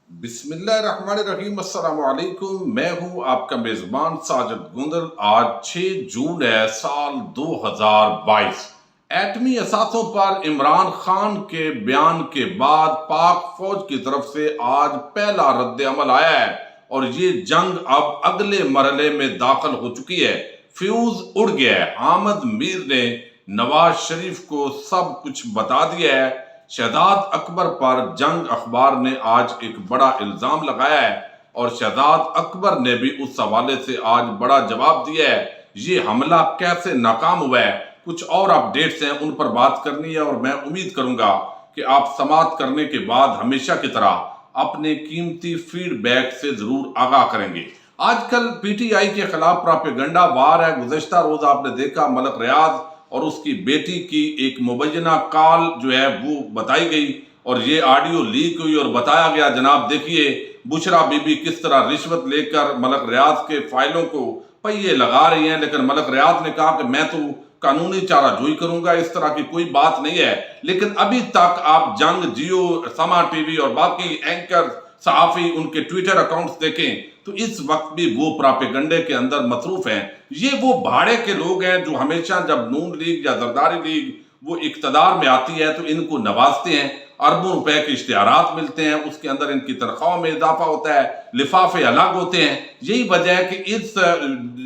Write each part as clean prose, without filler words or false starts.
بسم اللہ الرحمن الرحیم۔ السلام علیکم، میں ہوں آپ کا میزبان ساجد گندل۔ آج 6 جون ہے سال 2022۔ ایٹمی اثاثوں پر عمران خان کے بیان کے بعد پاک فوج کی طرف سے آج پہلا رد عمل آیا ہے اور یہ جنگ اب اگلے مرحلے میں داخل ہو چکی ہے۔ فیوز اڑ گیا ہے۔ حامد میر نے نواز شریف کو سب کچھ بتا دیا ہے۔ شہزاد اکبر پر جنگ اخبار نے آج ایک بڑا الزام لگایا ہے اور شہزاد اکبر نے بھی اس حوالے سے آج بڑا جواب دیا ہے۔ یہ حملہ کیسے ناکام ہوا ہے، کچھ اور اپڈیٹس ہیں، ان پر بات کرنی ہے اور میں امید کروں گا کہ آپ سماعت کرنے کے بعد ہمیشہ کی طرح اپنے قیمتی فیڈ بیک سے ضرور آگاہ کریں گے۔ آج کل پی ٹی آئی کے خلاف پراپیگنڈا وار ہے۔ گزشتہ روز آپ نے دیکھا ملک ریاض اور اس کی بیٹی کی ایک مبینہ کال جو ہے وہ بتائی گئی اور یہ آڈیو لیک ہوئی اور بتایا گیا جناب دیکھیے بشرا بی بی کس طرح رشوت لے کر ملک ریاض کے فائلوں کو پہیے لگا رہی ہیں، لیکن ملک ریاض نے کہا کہ میں تو قانونی چارہ جوئی کروں گا، اس طرح کی کوئی بات نہیں ہے۔ لیکن ابھی تک آپ جنگ، جیو، سما ٹی وی اور باقی اینکر صحافی ان کے ٹویٹر اکاؤنٹس دیکھیں تو اس وقت بھی وہ پراپیگنڈے کے اندر مصروف ہیں۔ یہ وہ بھاڑے کے لوگ ہیں جو ہمیشہ جب نون لیگ یا زرداری لیگ وہ اقتدار میں آتی ہے تو ان کو نوازتے ہیں، اربوں روپے کے اشتہارات ملتے ہیں، اس کے اندر ان کی تنخواہوں میں اضافہ ہوتا ہے، لفافے الگ ہوتے ہیں۔ یہی وجہ ہے کہ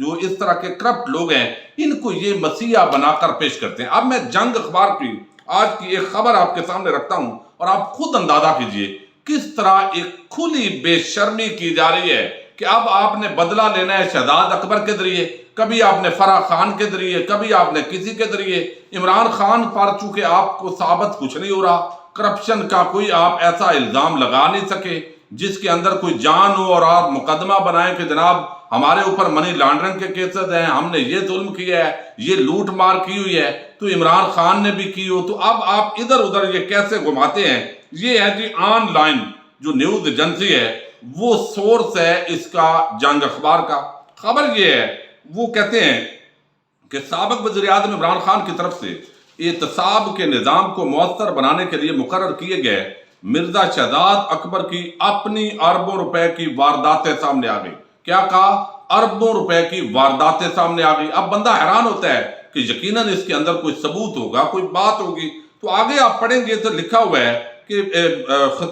جو اس طرح کے کرپٹ لوگ ہیں ان کو یہ مسیحا بنا کر پیش کرتے ہیں۔ اب میں جنگ اخبار کی آج کی ایک خبر آپ کے سامنے رکھتا ہوں اور آپ خود اندازہ کیجئے کس طرح ایک کھلی بے شرمی کی جا رہی ہے کہ اب آپ نے بدلہ لینا ہے شہزاد اکبر کے ذریعے، کبھی آپ نے فرح خان کے ذریعے، کبھی آپ نے کسی کے ذریعے۔ عمران خان پر چونکہ آپ کو ثابت کچھ نہیں ہو رہا، کرپشن کا کوئی آپ ایسا الزام لگا نہیں سکے جس کے اندر کوئی جان ہو اور آپ مقدمہ بنائیں کہ جناب ہمارے اوپر منی لانڈرنگ کے کیسز ہیں، ہم نے یہ ظلم کیا ہے، یہ لوٹ مار کی ہوئی ہے تو عمران خان نے بھی کی ہو، تو اب آپ ادھر ادھر یہ کیسے گھماتے ہیں؟ یہ ہے جی آن لائن جو نیوز ایجنسی ہے، وہ سورس ہے اس کا جنگ اخبار کا۔ خبر یہ ہے، وہ کہتے ہیں کہ سابق وزیر اعظم عمران خان کی طرف سے احتساب کے نظام کو مؤثر بنانے کے لیے مقرر کیے گئے مرزا شہزاد اکبر کی اپنی اربوں روپے کی وارداتیں سامنے آ گئی۔ کیا کہا؟ اربوں روپے کی وارداتیں سامنے آ گئی۔ اب بندہ حیران ہوتا ہے کہ یقیناً اس کے اندر کوئی ثبوت ہوگا، کوئی بات ہوگی، تو آگے آپ پڑھیں گے تو لکھا ہوا ہے کہ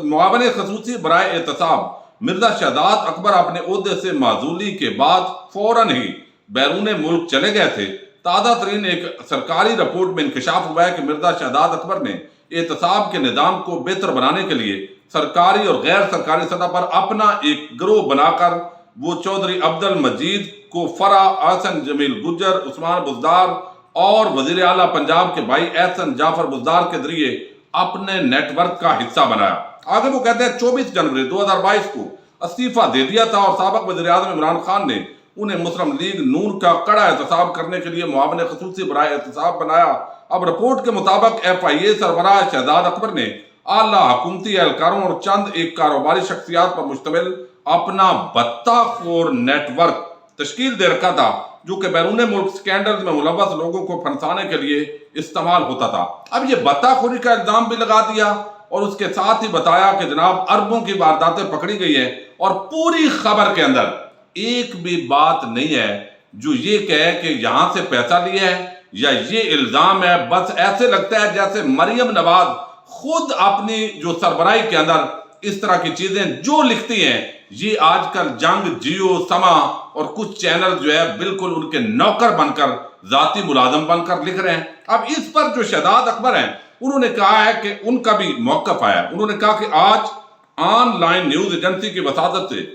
معاون خصوصی برائے احتساب مرزا شہزاد اکبر اپنے عہدے سے معزولی کے بعد فوراً ہی بیرون ملک چلے گئے تھے۔ تازہ ترین ایک سرکاری رپورٹ میں انکشاف ہوا ہے کہ مرزا شہزاد اکبر نے احتساب کے نظام کو بہتر بنانے کے لیے سرکاری اور غیر سرکاری سطح پر اپنا ایک گروہ بنا کر وہ چودھری عبد المجید کو فرح، احسن جمیل گجر، عثمان بزدار اور وزیر اعلیٰ پنجاب کے بھائی احسن جعفر بزدار کے ذریعے اپنے نیٹ ورک کا حصہ بنایا۔ آگے وہ کہتے ہیں 24 جنوری 2022 کو استعفیٰ دے دیا تھا اور سابق وزیر اعظم عمران خان نے انہیں مسلم لیگ نون کا کڑا احتساب کرنے کے لیے معاون خصوصی برائے احتساب بنایا۔ اب رپورٹ کے مطابق ایف آئی اے سربراہ شہزاد اکبر نے اعلیٰ حکومتی اہلکاروں اور چند ایک کاروباری شخصیات پر مشتمل اپنا بتہ خور نیٹ ورک تشکیل دے رکھا تھا جو کہ بیرون ملک سکینڈل میں ملوث لوگوں کو پھنسانے کے لیے استعمال ہوتا تھا۔ اب یہ بتہ خوری کا الزام بھی لگا دیا اور اس کے ساتھ ہی بتایا کہ جناب اربوں کی وارداتیں پکڑی گئی ہیں اور پوری خبر کے اندر ایک بھی بات نہیں ہے جو یہ کہے کہ یہاں سے پیسہ لیا ہے یا یہ الزام ہے۔ بس ایسے لگتا ہے جیسے مریم نواز خود اپنی جو سربراہی کے اندر اس طرح کی چیزیں جو لکھتی ہیں، یہ آج کل جنگ، جیو، سما اور کچھ چینل جو ہے بالکل ان کے نوکر بن کر، ذاتی ملازم بن کر لکھ رہے ہیں۔ اب اس پر جو شہزاد اکبر ہیں انہوں نے کہا ہے کہ ان کا بھی موقف آیا، انہوں نے کہا کہ آج آن لائن نیوز ایجنسی کی وساطت سے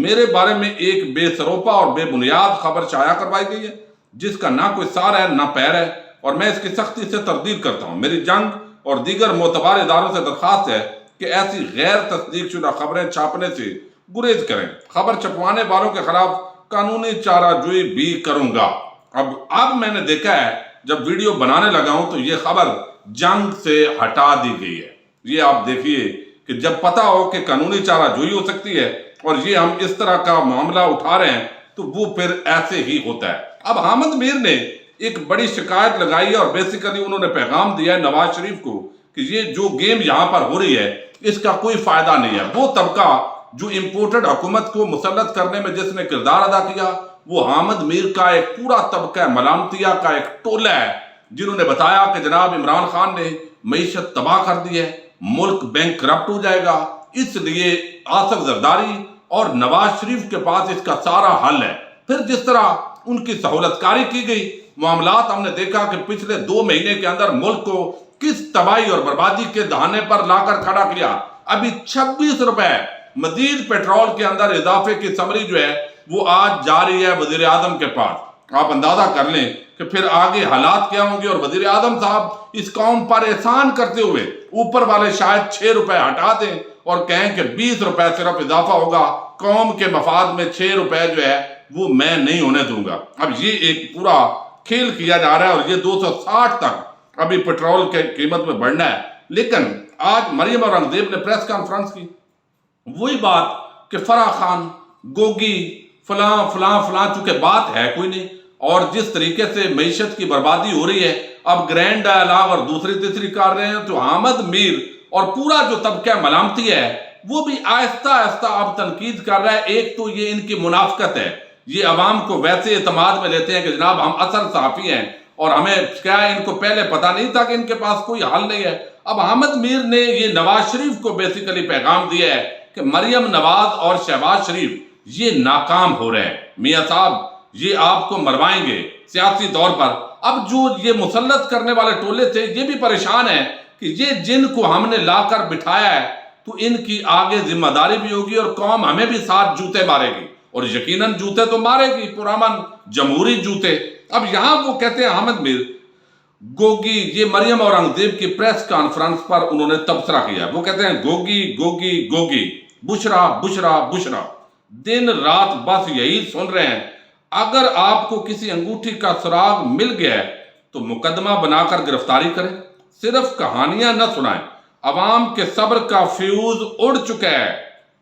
میرے بارے میں ایک بے سروپا اور بے بنیاد خبر شائع کروائی گئی ہے جس کا نہ کوئی سار ہے نہ پیر ہے اور میں اس کی سختی سے تردید کرتا ہوں۔ میری جنگ اور دیگر معتبر اداروں سے درخواست ہے کہ ایسی غیر تصدیق شدہ خبریں چھاپنے سے گریز کریں۔ خبر چھپوانے والوں کے خلاف قانونی چارہ جوئی بھی کروں گا۔ اب میں نے دیکھا ہے جب ویڈیو بنانے لگا ہوں تو یہ خبر جنگ سے ہٹا دی گئی ہے۔ یہ آپ دیکھیے کہ جب پتہ ہو کہ قانونی چارہ جوئی ہو سکتی ہے اور یہ ہم اس طرح کا معاملہ اٹھا رہے ہیں تو وہ پھر ایسے ہی ہوتا ہے۔ اب حامد میر نے ایک بڑی شکایت لگائی ہے اور بیسیکلی انہوں نے پیغام دیا ہے نواز شریف کو کہ یہ جو گیم یہاں پر ہو رہی ہے اس کا کوئی فائدہ نہیں ہے۔ وہ طبقہ جو امپورٹڈ حکومت کو مسلط کرنے میں جس نے کردار ادا کیا وہ حامد میر کا ایک پورا طبقہ ملامتیہ کا ایک ٹولہ ہے، جنہوں نے بتایا کہ جناب عمران خان نے معیشت تباہ کر دی ہے، ملک بینک کرپٹ ہو جائے گا، اس لیے آصف زرداری اور نواز شریف کے پاس اس کا سارا حل ہے۔ پھر جس طرح ان کی سہولت کاری کی گئی، معاملات ہم نے دیکھا کہ پچھلے 2 مہینے کے اندر ملک کو کس تباہی اور بربادی کے دہانے پر لا کر کھڑا کیا۔ ابھی 26 روپے مزید پیٹرول کے اندر اضافے کی سمری جو ہے وہ آج جاری ہے وزیر اعظم کے پاس۔ آپ اندازہ کر لیں کہ پھر آگے حالات کیا ہوں گے، اور وزیر اعظم صاحب اس قوم پر احسان کرتے ہوئے اوپر والے شاید 6 روپے ہٹا دیں اور کہیں کہ 20 روپے صرف اضافہ ہوگا، قوم کے مفاد میں 6 روپے جو ہے وہ میں نہیں ہونے دوں گا۔ اب یہ ایک پورا کھیل کیا جا رہا ہے، اور یہ 260 تک ابھی پیٹرول کے قیمت میں بڑھنا ہے۔ لیکن آج مریم اورنگزیب نے پریس کانفرنس کی، وہی بات کہ فرح خان، گوگی، فلاں فلاں فلاں، چونکہ بات ہے کوئی نہیں، اور جس طریقے سے معیشت کی بربادی ہو رہی ہے، اب گرینڈ ڈائلاگ اور دوسری تیسری کر رہے ہیں، تو حامد میر اور پورا جو طبقہ ملامتی ہے وہ بھی آہستہ آہستہ اب تنقید کر رہا ہے۔ ایک تو یہ ان کی منافقت ہے، یہ عوام کو ویسے اعتماد میں لیتے ہیں کہ جناب ہم اصل صحافی ہیں، اور ہمیں کیا ان کو پہلے پتہ نہیں تھا کہ ان کے پاس کوئی حل نہیں ہے۔ اب حامد میر نے یہ نواز شریف کو بیسیکلی پیغام دیا ہے کہ مریم نواز اور شہباز شریف یہ ناکام ہو رہے ہیں، میاں صاحب یہ آپ کو مروائیں گے سیاسی طور پر۔ اب جو یہ مسلط کرنے والے ٹولے تھے یہ بھی پریشان ہیں کہ یہ جن کو ہم نے لا کر بٹھایا ہے تو ان کی آگے ذمہ داری بھی ہوگی، اور قوم ہمیں بھی ساتھ جوتے مارے گی، اور یقیناً جوتے تو مارے گی، پرامن جمہوری جوتے۔ اب یہاں وہ کہتے ہیں حامد میر، گوگی، یہ مریم اورنگزیب کی پریس کانفرنس پر انہوں نے تبصرہ کیا، وہ کہتے ہیں گوگی گوگی گوگی، بشرا بشرا بشرا، دن رات بس یہی سن رہے ہیں۔ اگر آپ کو کسی انگوٹھی کا سراغ مل گیا ہے تو مقدمہ بنا کر گرفتاری کریں، صرف کہانیاں نہ سنائیں۔ عوام کے صبر کا فیوز اڑ چکا ہے،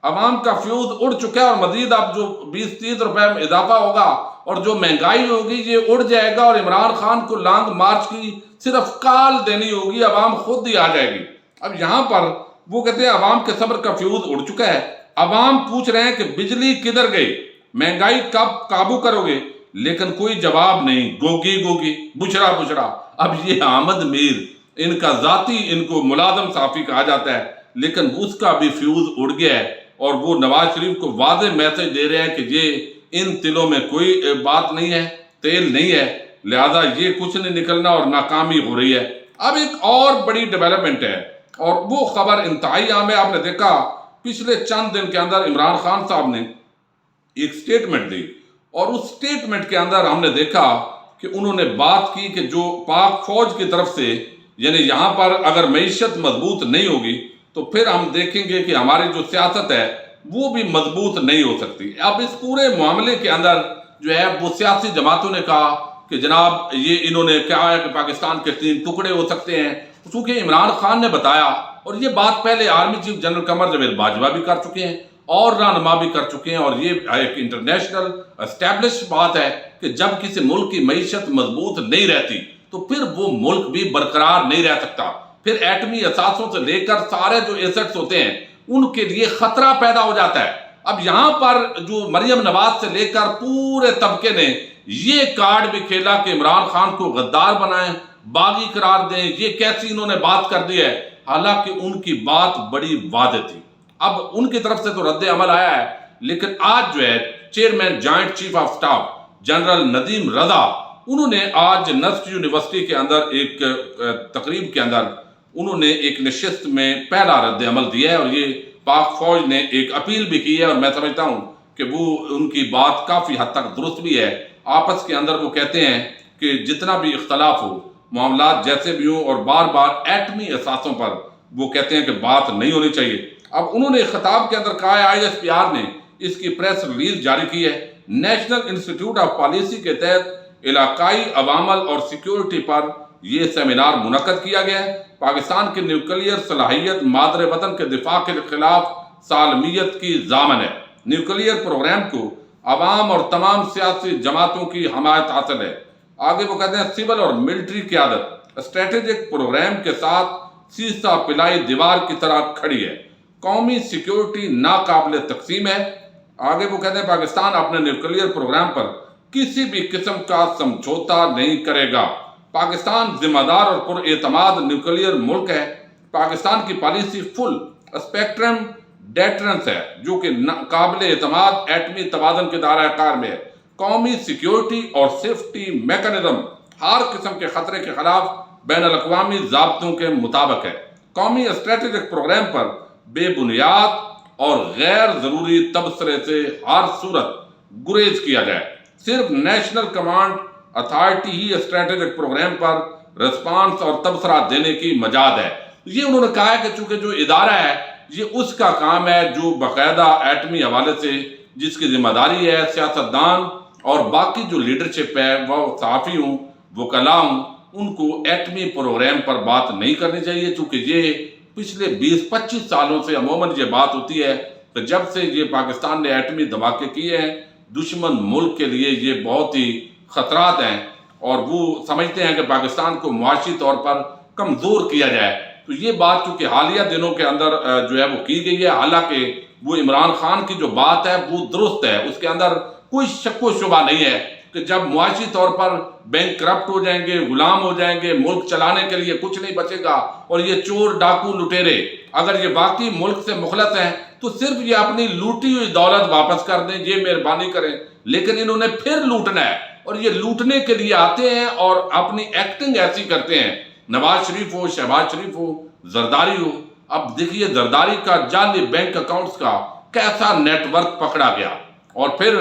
عوام کا فیوز اڑ چکا ہے، اور مزید اب جو 20-30 روپے میں اضافہ ہوگا اور جو مہنگائی ہوگی یہ اڑ جائے گا، اور عمران خان کو لانگ مارچ کی صرف کال دینی ہوگی، عوام خود ہی آ جائے گی۔ اب یہاں پر وہ کہتے ہیں عوام کے صبر کا فیوز اڑ چکا ہے، عوام پوچھ رہے ہیں کہ بجلی کدھر گئی، مہنگائی کب قابو کرو گے، لیکن کوئی جواب نہیں، گوگی گوگی، بشرا بشرا۔ اب یہ حامد میر ان کا ذاتی ان کو ملازم صحافی کہا جاتا ہے، لیکن اس کا بھی فیوز اڑ گیا ہے، اور وہ نواز شریف کو واضح میسج دے رہے ہیں کہ یہ ان تلوں میں کوئی بات نہیں ہے، تیل نہیں ہے، لہذا یہ کچھ نہیں نکلنا، اور ناکامی ہو رہی ہے۔ اب ایک اور بڑی ڈیولپمنٹ ہے، اور وہ خبر انتہائی عام ہے۔ آپ نے دیکھا پچھلے چند دن کے اندر عمران خان صاحب نے ایک سٹیٹمنٹ دی، اور اس سٹیٹمنٹ کے اندر ہم نے دیکھا کہ انہوں نے بات کی کہ جو پاک فوج کی طرف سے، یعنی یہاں پر اگر معیشت مضبوط نہیں ہوگی تو پھر ہم دیکھیں گے کہ ہماری جو سیاست ہے وہ بھی مضبوط نہیں ہو سکتی۔ اب اس پورے معاملے کے اندر جو ہے وہ سیاسی جماعتوں نے کہا کہ جناب یہ انہوں نے کہا ہے کہ پاکستان کے 3 ٹکڑے ہو سکتے ہیں، چونکہ عمران خان نے بتایا، اور یہ بات پہلے army chief general Qamar Javed Bajwa بھی کر چکے ہیں اور رہنما بھی کر چکے ہیں، اور یہ ایک انٹرنیشنل اسٹیبلش بات ہے کہ جب کسی ملک کی معیشت مضبوط نہیں رہتی تو پھر وہ ملک بھی برقرار نہیں رہ سکتا، پھر ایٹمی اثاثوں سے لے کر سارے جو ایسٹس ہوتے ہیں ان کے لیے خطرہ پیدا ہو جاتا ہے۔ اب یہاں پر جو مریم نواز سے لے کر پورے طبقے نے یہ کارڈ بھی کھیلا کہ عمران خان کو غدار بنائیں، باغی قرار دیں، یہ کیسی انہوں نے بات کر دی ہے، حالانکہ ان کی بات بڑی واضح تھی۔ اب ان کی طرف سے تو رد عمل آیا ہے، لیکن آج جو ہے chairman joint chief of staff general Nadeem Raza, انہوں نے آج نسٹ یونیورسٹی کے اندر ایک تقریب کے اندر انہوں نے ایک نشست میں پہلا رد عمل دیا ہے، اور یہ پاک فوج نے ایک اپیل بھی کی ہے، اور میں سمجھتا ہوں کہ وہ ان کی بات کافی حد تک درست بھی ہے۔ آپس کے اندر وہ کہتے ہیں کہ جتنا بھی اختلاف ہو، معاملات جیسے بھی ہوں، اور بار بار ایٹمی اثاثوں پر وہ کہتے ہیں کہ بات نہیں ہونی چاہیے۔ اب انہوں نے خطاب کے اندر کہا ہے، ISPR نے اس کی پریس ریلیز جاری کی ہے، نیشنل انسٹیٹیوٹ آف پالیسی کے تحت علاقائی عوامل اور سیکیورٹی پر یہ سیمینار منعقد کیا گیا ہے۔ پاکستان کی نیوکلیئر صلاحیت مادر وطن کے دفاع کے خلاف سالمیت کی ضامن ہے۔ نیوکلیئر پروگرام کو عوام اور تمام سیاسی جماعتوں کی حمایت حاصل ہے۔ آگے وہ کہتے ہیں سول اور ملٹری قیادت اسٹریٹجک پروگرام کے ساتھ سیسا پلائی دیوار کی طرح کھڑی ہے۔ قومی سیکیورٹی ناقابل تقسیم ہے۔ آگے وہ کہتے ہیں پاکستان اپنے نیوکلیئر پروگرام پر کسی بھی قسم کا سمجھوتا نہیں کرے گا۔ پاکستان ذمہ دار اور پر اعتماد نیوکلیئر ملک ہے۔ پاکستان کی پالیسی فل اسپیکٹرم ڈیٹرنس ہے، جو کہ قابل اعتماد ایٹمی توازن کے دائرہ کار میں ہے۔ قومی سیکیورٹی اور سیفٹی میکانزم ہر قسم کے خطرے کے خلاف بین الاقوامی ضابطوں کے مطابق ہے۔ قومی اسٹریٹجک پروگرام پر بے بنیاد اور غیر ضروری تبصرے سے ہر صورت گریز کیا جائے۔ صرف نیشنل کمانڈ اتھارٹی ہی اسٹریٹجک پروگرام پر رسپانس اور تبصرہ دینے کی مجال ہے۔ یہ انہوں نے کہا ہے کہ چونکہ جو ادارہ ہے یہ اس کا کام ہے جو باقاعدہ ایٹمی حوالے سے جس کی ذمہ داری ہے، سیاستدان اور باقی جو لیڈرشپ ہے، وہ صحافی ہوں، وکلاء ہوں، ان کو ایٹمی پروگرام پر بات نہیں کرنی چاہیے، چونکہ یہ پچھلے 20-25 سالوں سے عموماً یہ بات ہوتی ہے کہ جب سے یہ پاکستان نے ایٹمی دھماکے کیے ہیں، دشمن ملک کے لیے یہ بہت ہی خطرات ہیں اور وہ سمجھتے ہیں کہ پاکستان کو معاشی طور پر کمزور کیا جائے۔ تو یہ بات چونکہ حالیہ دنوں کے اندر جو ہے وہ کی گئی ہے، حالانکہ وہ عمران خان کی جو بات ہے وہ درست ہے، اس کے اندر کوئی شک و شبہ نہیں ہے کہ جب معاشی طور پر بینک کرپٹ ہو جائیں گے، غلام ہو جائیں گے، ملک چلانے کے لیے کچھ نہیں بچے گا، اور یہ چور ڈاکو لٹیرے اگر یہ باقی ملک سے مخلص ہیں تو صرف یہ اپنی لوٹی ہوئی دولت واپس کر دیں، یہ مہربانی کریں۔ لیکن انہوں نے پھر لوٹنا ہے اور یہ لوٹنے کے لیے آتے ہیں اور اپنی ایکٹنگ ایسی کرتے ہیں۔ نواز شریف ہو، شہباز شریف ہو، زرداری ہو، اب دیکھیے زرداری کا جعلی بینک اکاؤنٹس کا کیسا نیٹ ورک پکڑا گیا، اور پھر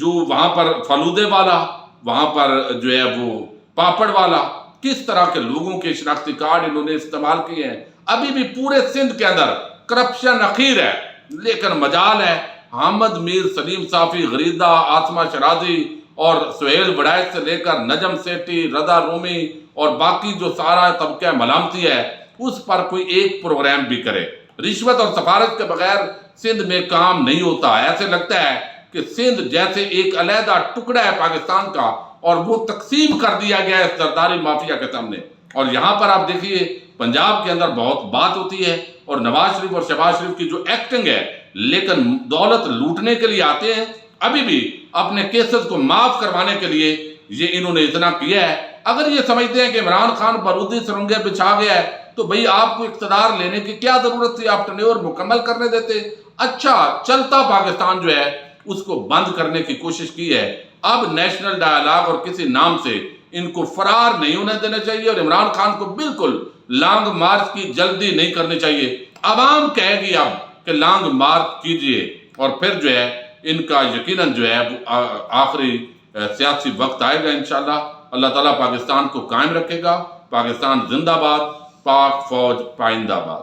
جو وہاں پر فلودے والا، وہاں پر جو ہے وہ پاپڑ والا، کس طرح کے لوگوں کے شناختی کارڈ انہوں نے استعمال کیے ہیں۔ ابھی بھی پورے سندھ کے اندر کرپشن اخیر ہے، لیکن مجال ہے۔ حامد میر، سلیم صافی، غریدہ، آسمہ شرازی اور سہیل وڑائچ سے لے کر نجم سیٹھی، رضا رومی اور باقی جو سارا طبقہ ملامتی ہے، اس پر کوئی ایک پروگرام بھی کرے۔ رشوت اور سفارش کے بغیر سندھ میں کام نہیں ہوتا۔ ایسے لگتا ہے کہ سندھ جیسے ایک علیحدہ ٹکڑا ہے پاکستان کا، اور وہ تقسیم کر دیا گیا ہے زرداری مافیا کے سامنے۔ اور یہاں پر آپ دیکھیے پنجاب کے اندر بہت بات ہوتی ہے، اور نواز شریف اور شہباز شریف کی جو ایکٹنگ ہے، لیکن دولت لوٹنے کے لیے آتے ہیں۔ ابھی بھی اپنے کیسز کو معاف کروانے کے لیے یہ انہوں نے اتنا کیا ہے۔ اگر یہ سمجھتے ہیں کہ عمران خان بارودی سرنگیں بچھا گیا ہے تو بھئی آپ کو اقتدار لینے کی کیا ضرورت تھی؟ آپ ٹینیور مکمل کرنے دیتے۔ اچھا چلتا پاکستان جو ہے اس کو بند کرنے کی کوشش کی ہے۔ اب نیشنل ڈائیلاگ اور کسی نام سے ان کو فرار نہیں ہونے دینا چاہیے، اور عمران خان کو بالکل لانگ مارچ کی جلدی نہیں کرنی چاہیے۔ عوام کہے گی اب کہ لانگ مارچ کیجئے، اور پھر جو ہے ان کا یقیناً جو ہے آخری سیاسی وقت آئے گا انشاءاللہ۔ اللہ تعالیٰ پاکستان کو قائم رکھے گا۔ پاکستان زندہ باد، پاک فوج پائندہ باد۔